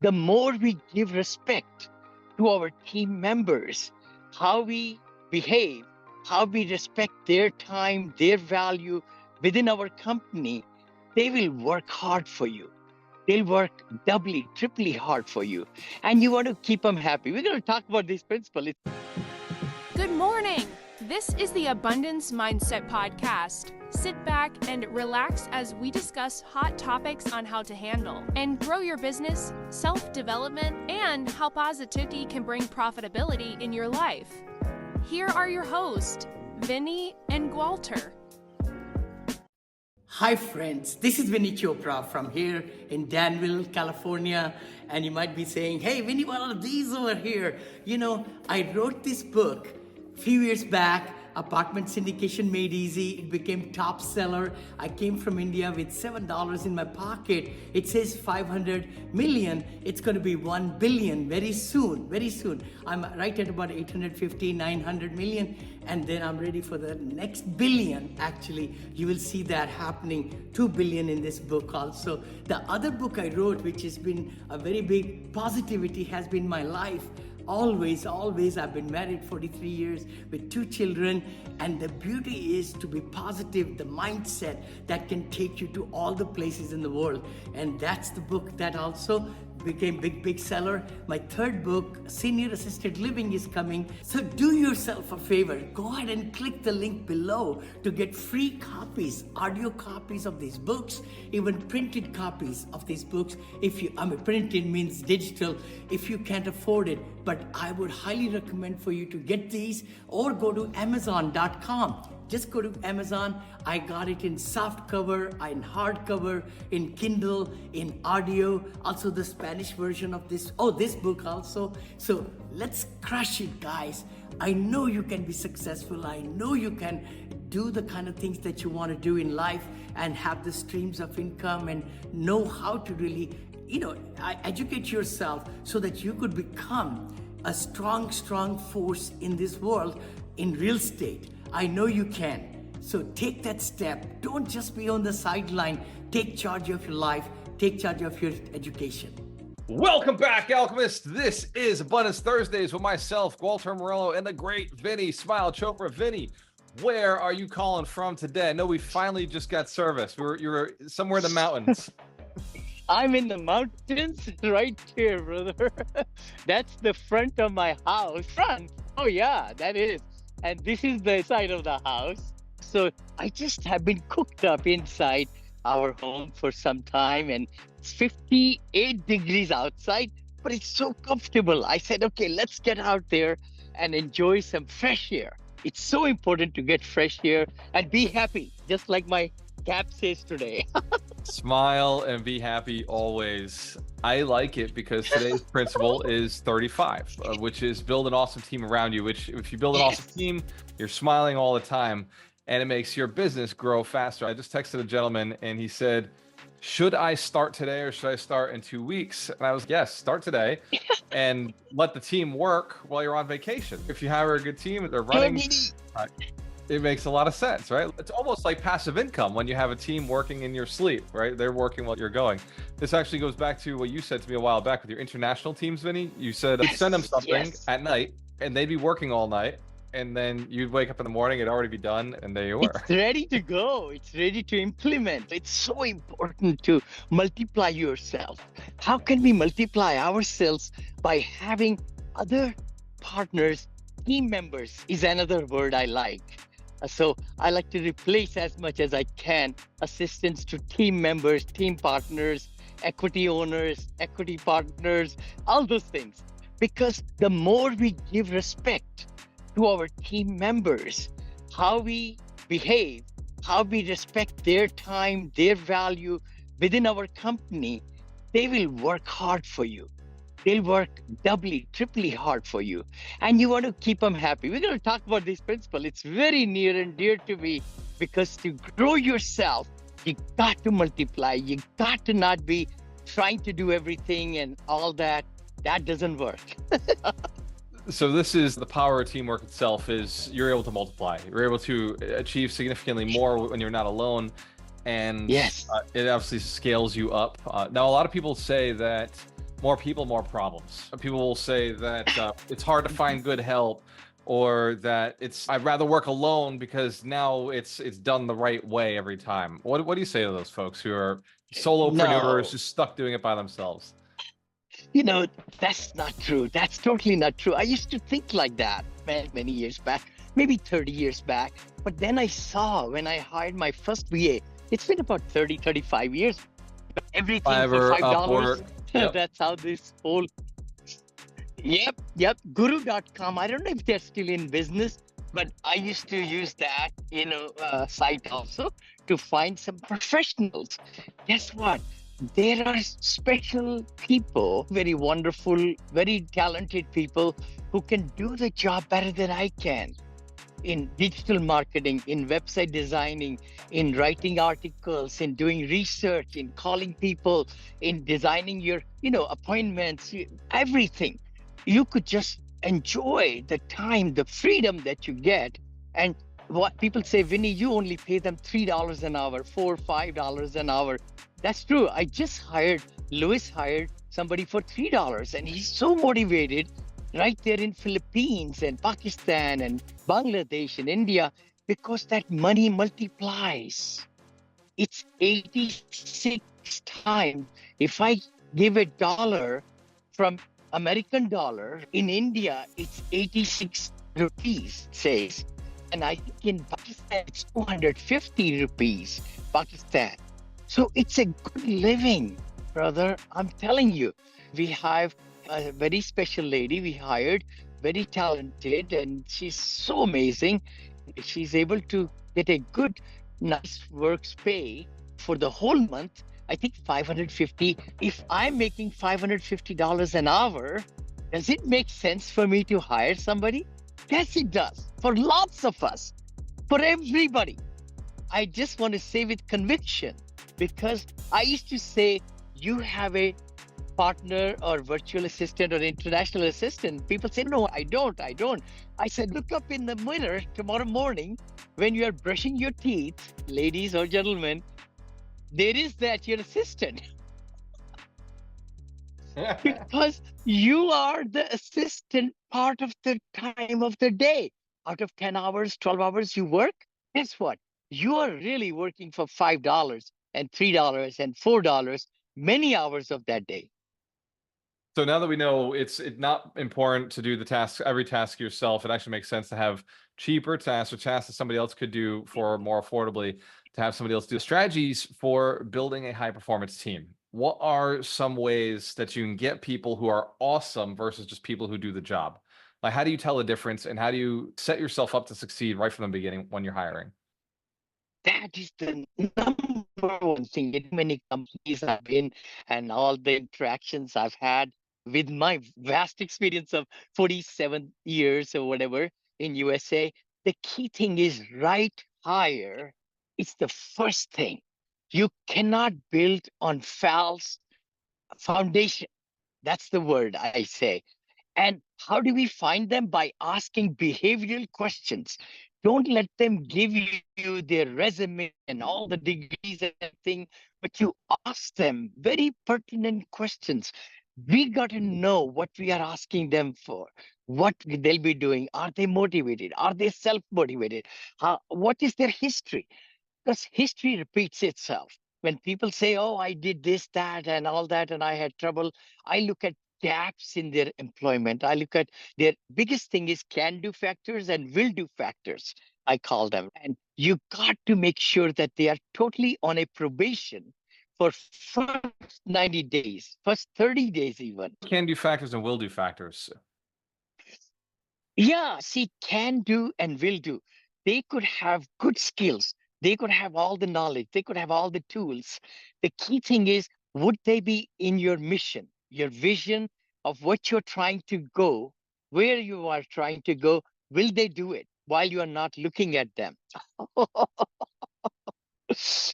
the more we give respect to our team members, how we behave, how we respect their time, their value within our company, they will work hard for you. They'll work doubly, triply hard for you. And you want to keep them happy. We're going to talk about this principle. Good morning. This is the Abundance Mindset Podcast. Sit back and relax as we discuss hot topics on how to handle and grow your business, self-development, and how positivity can bring profitability in your life. Here are your hosts, Vinney and Gualter. Hi friends, this is Vinney Chopra from here in Danville, California. And you might be saying, hey Vinney, what are these over here? You know, I wrote this book a few years back. Apartment Syndication Made Easy. It became top seller. I came from India with $7 in my pocket. It says 500 million. It's going to be 1 billion very soon, very soon. I'm right at about 850, 900 million. And then I'm ready for the next billion. Actually, you will see that happening, 2 billion in this book also. The other book I wrote, which has been a very big positivity, has been my life. Always, I've been married 43 years with 2 children, and the beauty is to be positive, the mindset that can take you to all the places in the world. And that's the book that also became big seller. My third book, Senior Assisted Living, is coming. So do yourself a favor, go ahead and click the link below to get free copies, audio copies of these books, even printed copies of these books. Printed means digital, if you can't afford it. But I would highly recommend for you to get these, or go to Amazon.com. Just go to Amazon. I got it in soft cover, in hardcover, in Kindle, in audio, also the Spanish version of this book also. So let's crush it, guys. I know you can be successful. I know you can do the kind of things that you want to do in life and have the streams of income and know how to really, educate yourself so that you could become a strong force in this world in real estate. I know you can. So take that step. Don't just be on the sideline. Take charge of your life. Take charge of your education. Welcome back, Alchemists. This is Abundance Thursdays with myself, Gualter, Amarello, and the great Vinney Chopra. Vinney, where are you calling from today? I know we finally just got service. You were somewhere in the mountains. I'm in the mountains right here, brother. That's the front of my house. Front. Oh, yeah, that is. And this is the side of the house. So I just have been cooked up inside our home for some time, and it's 58 degrees outside, but it's so comfortable. I said, okay, let's get out there and enjoy some fresh air. It's so important to get fresh air and be happy, just like my cap says today. Smile and be happy always. I like it because today's principle is 35, which is build an awesome team around you, which if you build an awesome team, you're smiling all the time and it makes your business grow faster. I just texted a gentleman and he said, should I start today or should I start in 2 weeks? And I was, yes, start today and let the team work while you're on vacation. If you hire a good team, they're running. It makes a lot of sense, right? It's almost like passive income when you have a team working in your sleep, right? They're working while you're going. This actually goes back to what you said to me a while back with your international teams, Vinney. You said send them something at night and they'd be working all night. And then you'd wake up in the morning, it'd already be done, and there you were. It's ready to go. It's ready to implement. It's so important to multiply yourself. How can we multiply ourselves? By having other partners, team members is another word I like. So I like to replace as much as I can assistants to team members, team partners, equity owners, equity partners, all those things. Because the more we give respect to our team members, how we behave, how we respect their time, their value within our company, they will work hard for you. They'll work doubly, triply hard for you. And you want to keep them happy. We're going to talk about this principle. It's very near and dear to me because to grow yourself, you got to multiply. You got to not be trying to do everything and all that. That doesn't work. So this is the power of teamwork itself, is you're able to multiply. You're able to achieve significantly more when you're not alone. And yes, it obviously scales you up. Now, a lot of people say that more people, more problems. People will say that it's hard to find good help, or that I'd rather work alone because now it's done the right way every time. What do you say to those folks who are solopreneurs No, just stuck doing it by themselves? you know, that's not true. That's totally not true. I used to think like that many years back, maybe 30 years back. But then I saw when I hired my first VA, it's been about 30, 35 years, everything for Fiverr, $5. Upwork. Yep. That's how this whole, yep, guru.com. I don't know if they're still in business, but I used to use that, site also to find some professionals. Guess what? There are special people, very wonderful, very talented people who can do the job better than I can in digital marketing, in website designing, in writing articles, in doing research, in calling people, in designing your, appointments, everything. You could just enjoy the time, the freedom that you get. And what people say, Vinny, you only pay them $3 an hour, $4, $5 an hour. That's true. I just Louis hired somebody for $3, and he's so motivated right there in Philippines and Pakistan and Bangladesh and India, because that money multiplies. It's 86 times. If I give $1 from American dollar, in India, it's 86 rupees, says. And I think in Pakistan, it's 250 rupees, Pakistan. So it's a good living, brother. I'm telling you, we have a very special lady we hired, very talented, and she's so amazing. She's able to get a good, nice works pay for the whole month. I think 550. If I'm making $550 an hour, does it make sense for me to hire somebody? Yes, it does. For lots of us, for everybody. I just want to say with conviction, because I used to say, you have a partner or virtual assistant or international assistant. People say, no, I don't. I said, look up in the mirror tomorrow morning when you are brushing your teeth, ladies or gentlemen, there is your assistant. Because you are the assistant part of the time of the day. Out of 10 hours, 12 hours you work, guess what? You are really working for $5 and $3 and $4 many hours of that day. So now that we know it's not important to do the task, every task yourself, it actually makes sense to have cheaper tasks or tasks that somebody else could do for more affordably, to have somebody else do strategies for building a high performance team. What are some ways that you can get people who are awesome versus just people who do the job? Like, how do you tell the difference, and how do you set yourself up to succeed right from the beginning when you're hiring? That is the number one thing. In many companies I've been and all the interactions I've had with my vast experience of 47 years or whatever in USA, the key thing is right hire. It's the first thing. You cannot build on false foundation. That's the word I say. And how do we find them? By asking behavioral questions. Don't let them give you their resume and all the degrees and everything, but you ask them very pertinent questions. We got to know what we are asking them for, what they'll be doing. Are they motivated? Are they self-motivated? What is their history? Because history repeats itself. When people say, oh, I did this, that, and all that, and I had trouble, I look at gaps in their employment. I look at their biggest thing is can do factors and will do factors, I call them. And you got to make sure that they are totally on a probation for first 90 days, first 30 days even. Can do factors and will do factors. Yeah, see, can do and will do. They could have good skills. They could have all the knowledge. They could have all the tools. The key thing is, would they be in your mission, your vision of what you're trying to go, where you are trying to go? Will they do it while you are not looking at them?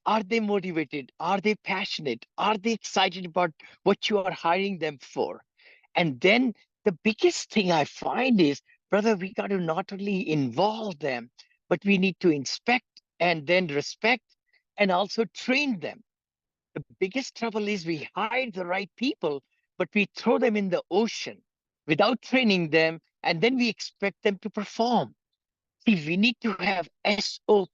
Are they motivated? Are they passionate? Are they excited about what you are hiring them for? And then the biggest thing I find is, brother, we got to not only involve them, but we need to inspect and then respect and also train them. The biggest trouble is we hire the right people, but we throw them in the ocean without training them, and then we expect them to perform. See, we need to have SOPs,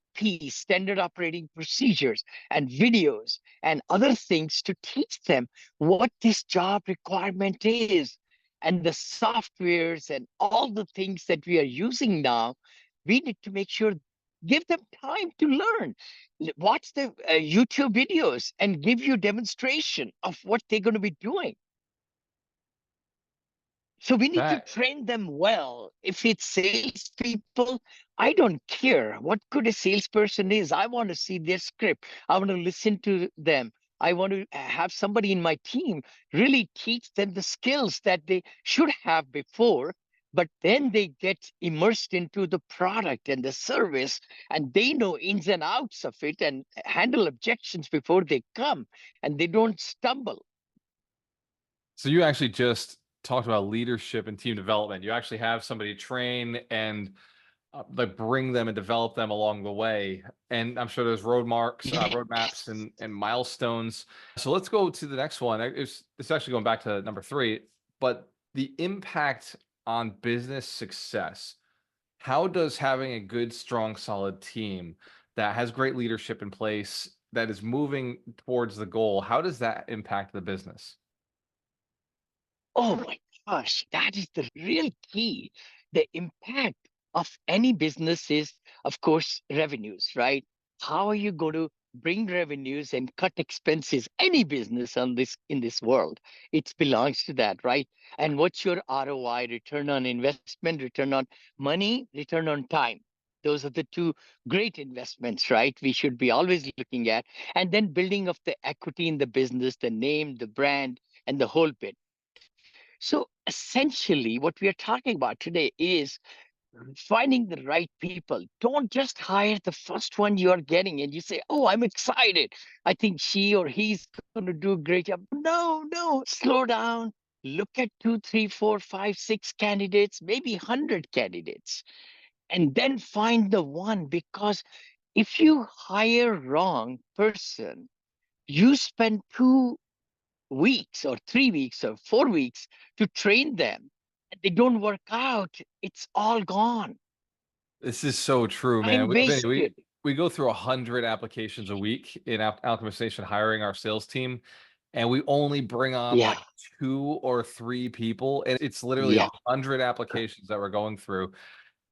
standard operating procedures, and videos and other things to teach them what this job requirement is. And the softwares and all the things that we are using now, we need to make sure, give them time to learn. Watch the YouTube videos and give you demonstration of what they're going to be doing. So we need to That train them well. If it's salespeople, I don't care what good a salesperson is. I want to see their script. I want to listen to them. I want to have somebody in my team really teach them the skills that they should have before, but then they get immersed into the product and the service, and they know ins and outs of it and handle objections before they come, and they don't stumble. So you actually just talked about leadership and team development. You actually have somebody train and like bring them and develop them along the way. And I'm sure there's roadmaps and milestones. So let's go to the next one. It's actually going back to number 3, but the impact on business success. How does having a good, strong, solid team that has great leadership in place, that is moving towards the goal, how does that impact the business? Oh my gosh, that is the real key. The impact of any business is, of course, revenues, right? How are you going to bring revenues and cut expenses? Any business on this in this world, it belongs to that, right? And what's your ROI, return on investment, return on money, return on time? Those are the two great investments, right? We should be always looking at. And then building of the equity in the business, the name, the brand, and the whole bit. So essentially, what we are talking about today is finding the right people. Don't just hire the first one you are getting and you say, "Oh, I'm excited. I think she or he's going to do a great job." No, no, slow down. Look at 2, 3, 4, 5, 6 candidates, maybe 100 candidates, and then find the one. Because if you hire wrong person, you spend 2 weeks or 3 weeks or 4 weeks to train them, and they don't work out, it's all gone. This is so true, man. Time Vinny, wasted. we go through 100 applications a week in Alchemist Nation hiring our sales team, and we only bring on Yeah, like 2 or 3 people, and it's literally yeah, 100 applications that we're going through.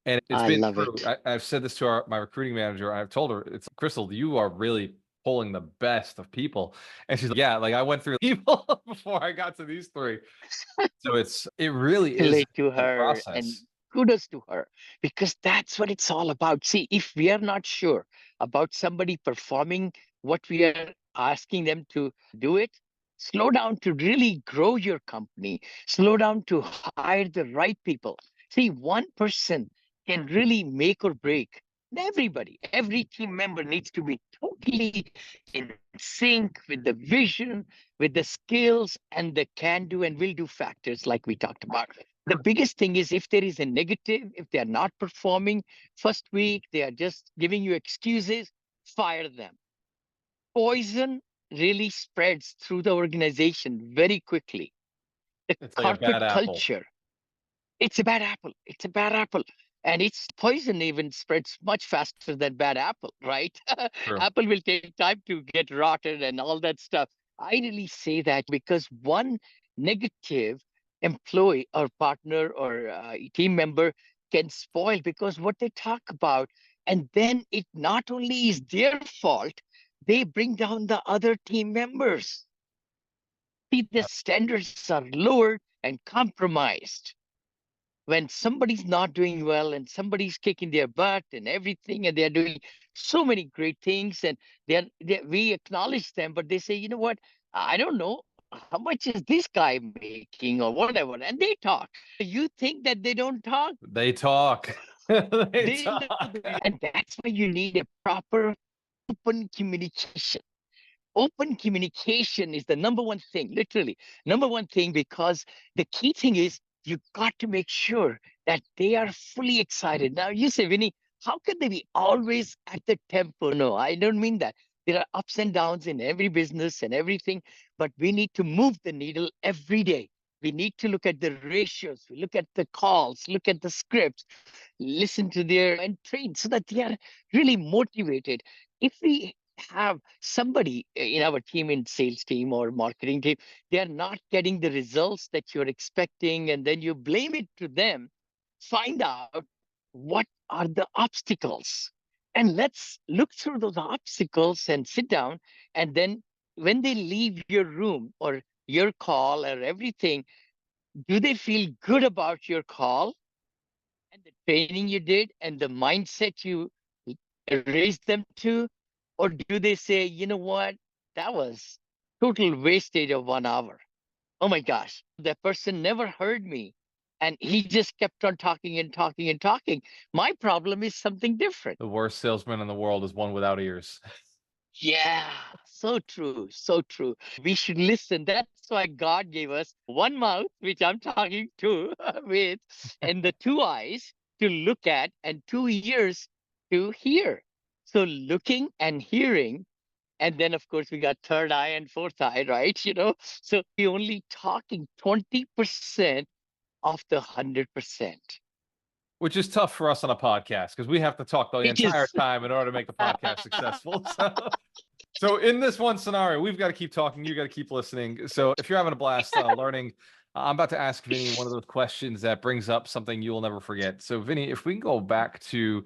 And it's I been love true. it. I've said this to my recruiting manager. I've told her, it's Crystal, you are really pulling the best of people. And she's like, yeah, like I went through people before I got to these 3. So it really is Relate to a her and process. kudos to her, because that's what it's all about. See, if we are not sure about somebody performing what we are asking them to do it, slow down to really grow your company, slow down to hire the right people. See, one person can really make or break. And everybody, every team member needs to be totally in sync with the vision, with the skills and the can do and will do factors like we talked about. The biggest thing is, if there is a negative, if they are not performing first week, they are just giving you excuses, fire them. Poison really spreads through the organization very quickly. The It's like a bad corporate apple. culture, it's a bad apple. It's a bad apple. And its poison even spreads much faster than bad apple, right? True. Apple will take time to get rotten and all that stuff. I really say that because one negative employee or partner or team member can spoil because what they talk about. And then it not only is their fault, they bring down the other team members. See, the standards are lowered and compromised when somebody's not doing well and somebody's kicking their butt and everything, and they're doing so many great things, and we acknowledge them, but they say, "You know what, I don't know how much is this guy making or whatever," and they talk. You think that they don't talk? They talk. They They know, talk. and that's why you need a proper open communication. Open communication is the number one thing, literally number one thing, because the key thing is you got to make sure that they are fully excited. Now you say, Vinny, how can they be always at the tempo? No, I don't mean that. There are ups and downs in every business and everything, but we need to move the needle every day. We need to look at the ratios, we look at the calls, look at the scripts, listen to their and train so that they are really motivated. If we have somebody in our team, in sales team or marketing team, they are not getting the results that you're expecting, and then you blame it to them, find out what are the obstacles. And let's look through those obstacles and sit down. And then when they leave your room or your call or everything, do they feel good about your call and the training you did and the mindset you raised them to? Or do they say, you know what, that was total wastage of 1 hour? Oh my gosh, that person never heard me. And he just kept on talking and talking and talking. My problem is something different. The worst salesman in the world is one without ears. Yeah, so true, so true. We should listen. That's why God gave us one mouth, which I'm talking to with, and the two eyes to look at, and 2 ears to hear. So looking and hearing, and then of course we got third eye and fourth eye, right? So we only talking 20% of the 100%. Which is tough for us on a podcast because we have to talk the It entire is. time in order to make the podcast successful. So in this one scenario, we've got to keep talking. You got to keep listening. So if you're having a blast learning, I'm about to ask Vinney one of those questions that brings up something you will never forget. So Vinney, if we can go back to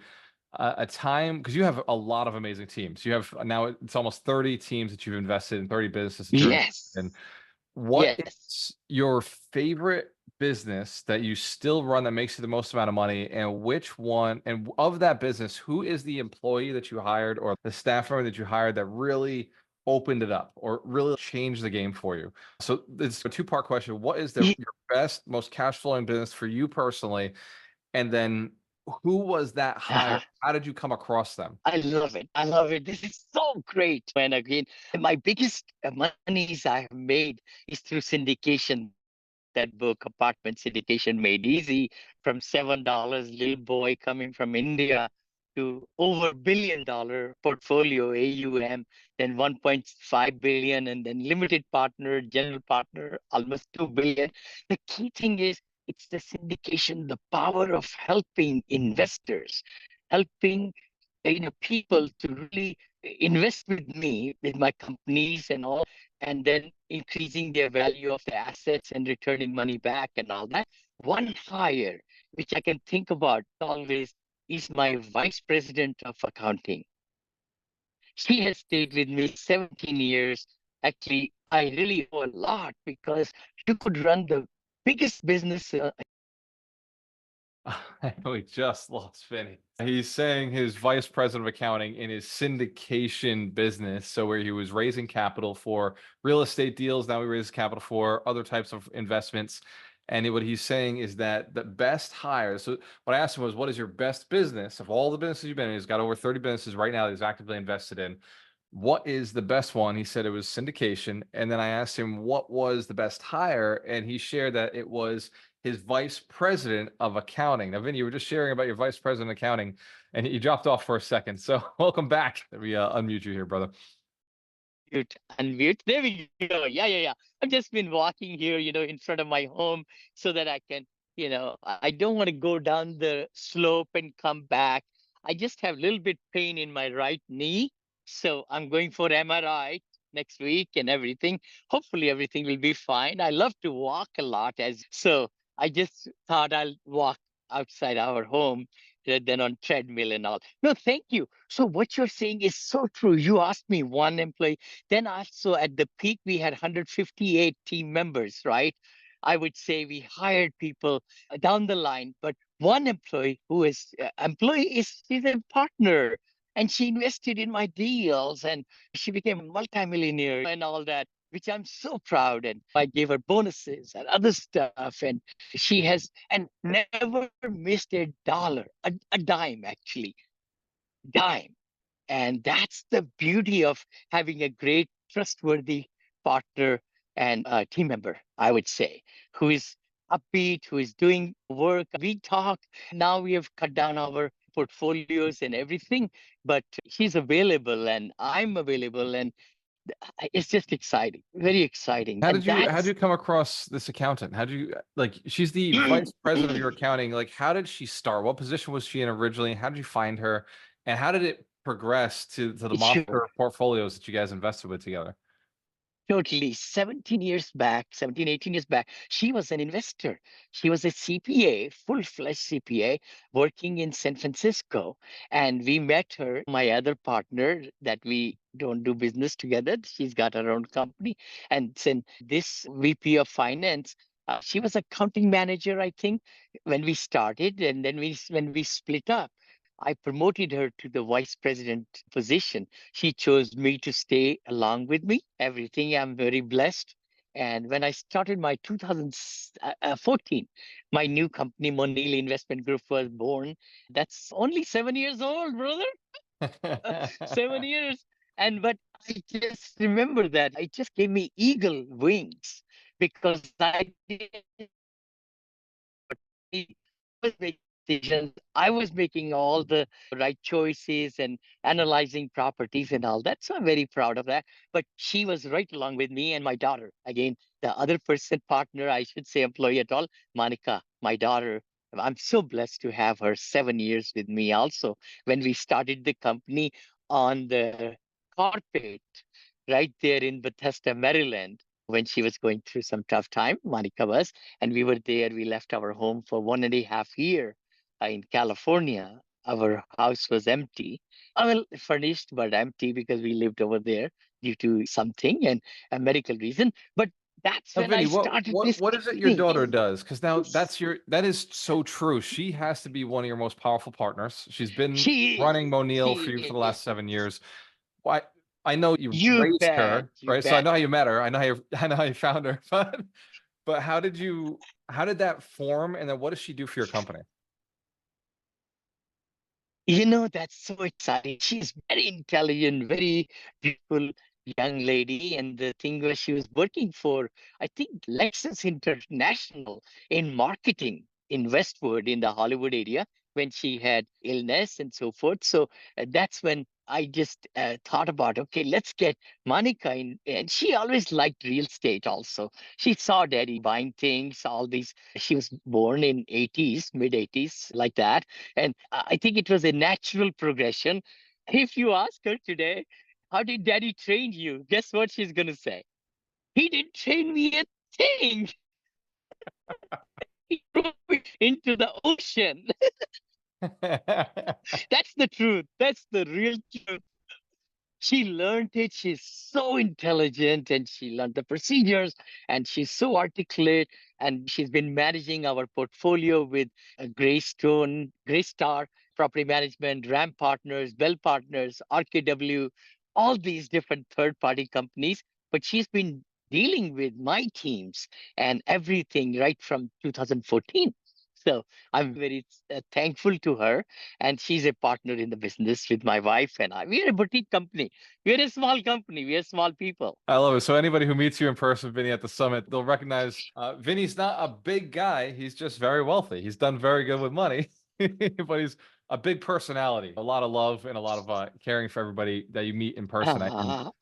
a time, because you have a lot of amazing teams. You have now it's almost 30 teams that you've invested in, 30 businesses that you're Yes. in. What Yes. is your favorite business that you still run that makes you the most amount of money, and which one, and of that business, who is the employee that you hired or the staff member that you hired that really opened it up or really changed the game for you? So it's a two-part question. What is your best, most cash flowing business for you personally? And then who was that hire? How did you come across them? I love it. I love it. This is so great. And again, my biggest monies I have made is through syndication. That book, Apartment Syndication Made Easy, from $7, little boy coming from India to over $1 billion portfolio, AUM, then 1.5 billion, and then limited partner, general partner, almost 2 billion. The key thing is it's the syndication, the power of helping investors, helping people to really invest with me, with my companies and all, and then increasing their value of the assets and returning money back and all that. One hire, which I can think about always, is my vice president of accounting. She has stayed with me 17 years. Actually, I really owe a lot because you could run the biggest business. We just lost Vinny. He's saying his vice president of accounting in his syndication business. So where he was raising capital for real estate deals, now he raises capital for other types of investments. And what he's saying is that the best hire. So what I asked him was, what is your best business of all the businesses you've been in? He's got over 30 businesses right now that he's actively invested in. What is the best one? He said it was syndication. And then I asked him what was the best hire, and he shared that it was his vice president of accounting. Now, Vinny, you were just sharing about your vice president of accounting, and you dropped off for a second. So welcome back. Let me unmute you here, brother. Mute, unmute. There we go. Yeah. I've just been walking here, in front of my home so that I can, I don't want to go down the slope and come back. I just have a little bit pain in my right knee. So I'm going for MRI next week and everything. Hopefully everything will be fine. I love to walk a lot so I just thought I'll walk outside our home rather than on treadmill and all. No, thank you. So what you're saying is so true. You asked me one employee. Then also at the peak, we had 158 team members, right? I would say we hired people down the line, but one employee who is she's a partner, and she invested in my deals, and she became a multimillionaire and all that, which I'm so proud. And I gave her bonuses and other stuff, and she has and never missed a dollar, a dime actually, dime. And that's the beauty of having a great, trustworthy partner and team member, I would say, who is upbeat, who is doing work. We talk. Now we have cut down our portfolios and everything, but she's available and I'm available. And It's just exciting, very exciting. How And did you that's come across this accountant? How did you like she's the vice president of your accounting. Like how did she start? What position was she in originally? How did you find her? And how did it progress to the sure. monster portfolios that you guys invested with together? Totally. 17 years back, 17, 18 years back, she was an investor. She was a CPA, full-fledged CPA, working in San Francisco. And we met her, my other partner, that we don't do business together. She's got her own company. And then this VP of finance, she was accounting manager, I think, when we started. And then when we split up, I promoted her to the vice president position. She chose me to stay along with me. Everything, I'm very blessed. And when I started my 2014, my new company, Monil Investment Group, was born. That's only 7 years old, brother. 7 years. And but I just remember that it just gave me eagle wings because I didn't was making decisions. I was making all the right choices and analyzing properties and all that. So I'm very proud of that. But she was right along with me and my daughter. Again, the other person, partner, I should say employee at all, Monica, my daughter. I'm so blessed to have her 7 years with me also. When we started the company on the carpet right there in Bethesda, Maryland, when she was going through some tough time, Monica was, and we were there. We left our home for 1.5 years in California. Our house was empty. Well, furnished, but empty because we lived over there due to something and a medical reason. But that's Now, when I Vinny, started this what is it your company. daughter does? Because now that is so true. She has to be one of your most powerful partners. She's been She running Monil for you for she the last 7 years. Why I know you you raised bet, her, you right? So I bet. know how you met her. I know how I know how you found her. But how did that form? And then what does she do for your company? That's so exciting. She's very intelligent, very beautiful young lady. And the thing was, she was working for, I think, Lexus International in marketing in Westwood in the Hollywood area when she had illness and so forth. So that's when I just thought about, okay, let's get Monica in. And she always liked real estate also. She saw daddy buying things, all these. She was born in 80s, mid 80s, like that, and I think it was a natural progression. If you ask her today, how did daddy train you? Guess what she's going to say? He didn't train me a thing. He threw me into the ocean. That's the truth. That's the real truth. She learned it. She's so intelligent and she learned the procedures and she's so articulate. And she's been managing our portfolio with Greystar Property Management, RAM Partners, Bell Partners, RKW, all these different third party companies. But she's been dealing with my teams and everything right from 2014. So I'm very thankful to her, and she's a partner in the business with my wife and I. We're a boutique company. We're a small company. We're small people. I love it. So anybody who meets you in person, Vinny, at the summit, they'll recognize Vinny's not a big guy. He's just very wealthy. He's done very good with money, but he's a big personality, a lot of love and a lot of caring for everybody that you meet in person. I think.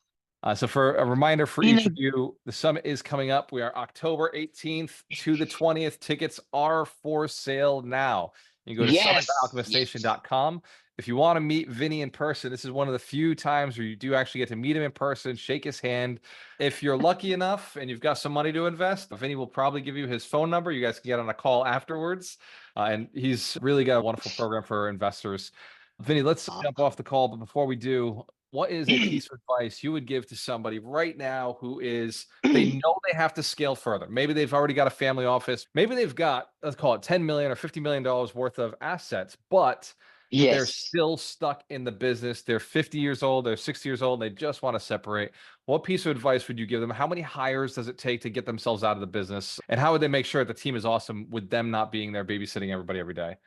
Uh, So for a reminder for you each know, of you, the summit is coming up. We are October 18th to the 20th. Tickets are for sale now. You can go to yes, yes. summit.alchemistnation.com. If you want to meet Vinny in person, this is one of the few times where you do actually get to meet him in person, shake his hand. If you're lucky enough and you've got some money to invest, Vinny will probably give you his phone number. You guys can get on a call afterwards. And he's really got a wonderful program for investors. Vinny, let's Uh, jump off the call. But before we do, what is a piece of advice you would give to somebody right now who is, they know they have to scale further? Maybe they've already got a family office. Maybe they've got, let's call it 10 million or $50 million worth of assets, but they're yes. still stuck in the business. They're 50 years old, they're 60 years old, and they just want to separate. What piece of advice would you give them? How many hires does it take to get themselves out of the business? And how would they make sure that the team is awesome with them not being there babysitting everybody every day?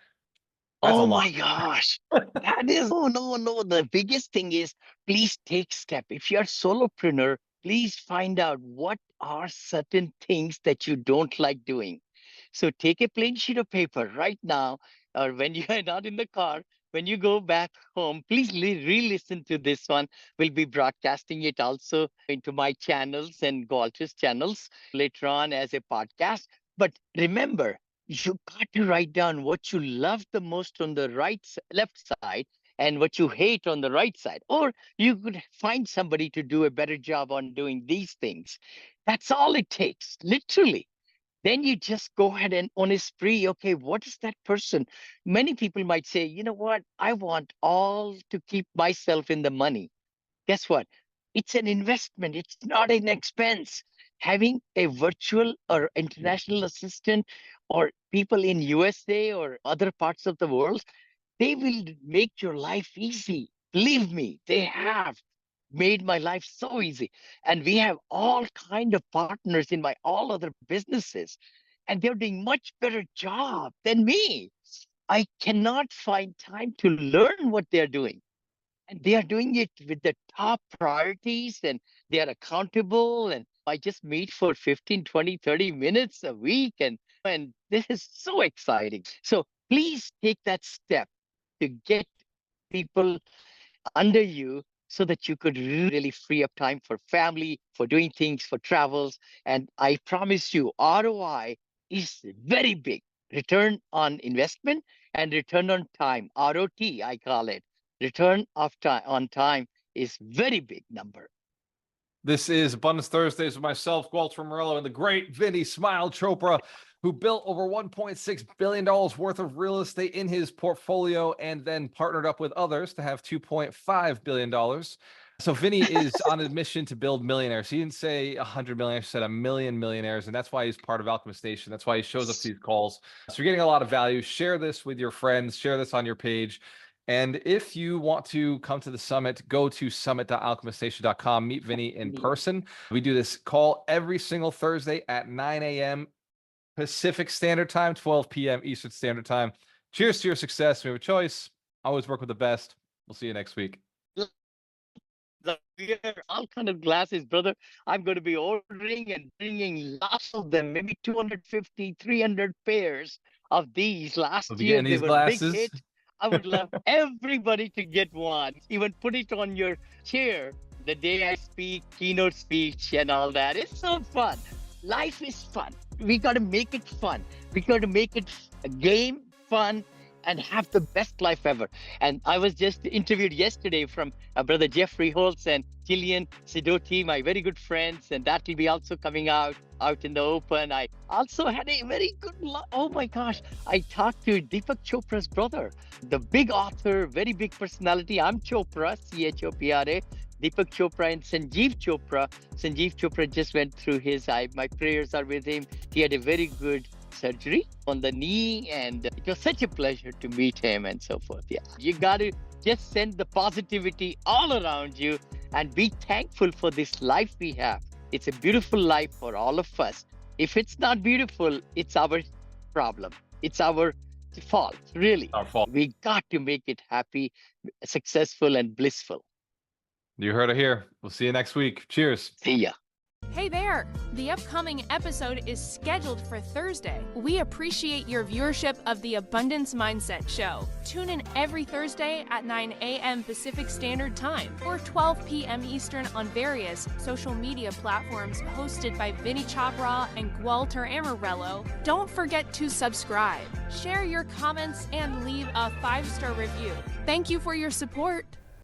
That's a Oh lot. my gosh. That is, no, no, no. The biggest thing is please take step. If you're solopreneur, please find out what are certain things that you don't like doing. So take a plain sheet of paper right now, or when you are not in the car, when you go back home, please re-listen to this one. We'll be broadcasting it also into my channels and Gualter's channels later on as a podcast. But remember, you got to write down what you love the most on the left side and what you hate on the right side. Or you could find somebody to do a better job on doing these things. That's all it takes, literally. Then you just go ahead and on a spree. Okay, what is that person? Many people might say, you know what? I want all to keep myself in the money. Guess what? It's an investment. It's not an expense. Having a virtual or international assistant or people in USA or other parts of the world, they will make your life easy. Believe me, they have made my life so easy. And we have all kind of partners in my all other businesses, and they're doing much better job than me. I cannot find time to learn what they're doing. And they are doing it with the top priorities, and they are accountable. And I just meet for 15, 20, 30 minutes a week. And this is so exciting. So please take that step to get people under you so that you could really free up time for family, for doing things, for travels. And I promise you, ROI is very big. Return on investment and return on time, ROT, I call it. Return of time on time is very big number. This is Abundance Thursdays with myself, Gualter Amarello, and the great Vinney Chopra, who built over $1.6 billion worth of real estate in his portfolio and then partnered up with others to have $2.5 billion. So Vinney is on a mission to build millionaires. He didn't say 100 millionaires, he said 1 million millionaires. And that's why he's part of Alchemist Nation. That's why he shows up to these calls. So you're getting a lot of value. Share this with your friends. Share this on your page. And if you want to come to the summit, go to summit.alchemiststation.com, meet Vinney in person. We do this call every single Thursday at 9 a.m. Pacific Standard Time, 12 p.m. Eastern Standard Time. Cheers to your success. We have a choice. Always work with the best. We'll see you next week. All kind of glasses, brother. I'm going to be ordering and bringing lots of them, maybe 250, 300 pairs of these. Last year, they were glasses. Big hit. I would love everybody to get one. Even put it on your chair the day I speak, keynote speech and all that. It's so fun. Life is fun. We got to make it fun. We got to make it a game, fun, and have the best life ever. And I was just interviewed yesterday from brother Jeffrey Holtz and Gillian Sidoti, my very good friends, and that will be also coming out in the open. I also had a very good, oh my gosh, I talked to Deepak Chopra's brother, the big author, very big personality. I'm Chopra, Chopra. Deepak Chopra and Sanjeev Chopra. Sanjeev Chopra just went through my prayers are with him. He had a very good surgery on the knee, and it was such a pleasure to meet him and so forth. Yeah, you got to just send the positivity all around you and be thankful for this life we have. It's a beautiful life for all of us. If it's not beautiful, it's our problem. It's our fault, really. Our fault. We got to make it happy, successful, and blissful. You heard it here. We'll see you next week. Cheers. See ya. Hey there! The upcoming episode is scheduled for Thursday. We appreciate your viewership of the Abundance Mindset Show. Tune in every Thursday at 9 a.m. Pacific Standard Time or 12 p.m. Eastern on various social media platforms hosted by Vinney Chopra and Gualter Amarello. Don't forget to subscribe, share your comments, and leave a 5-star review. Thank you for your support.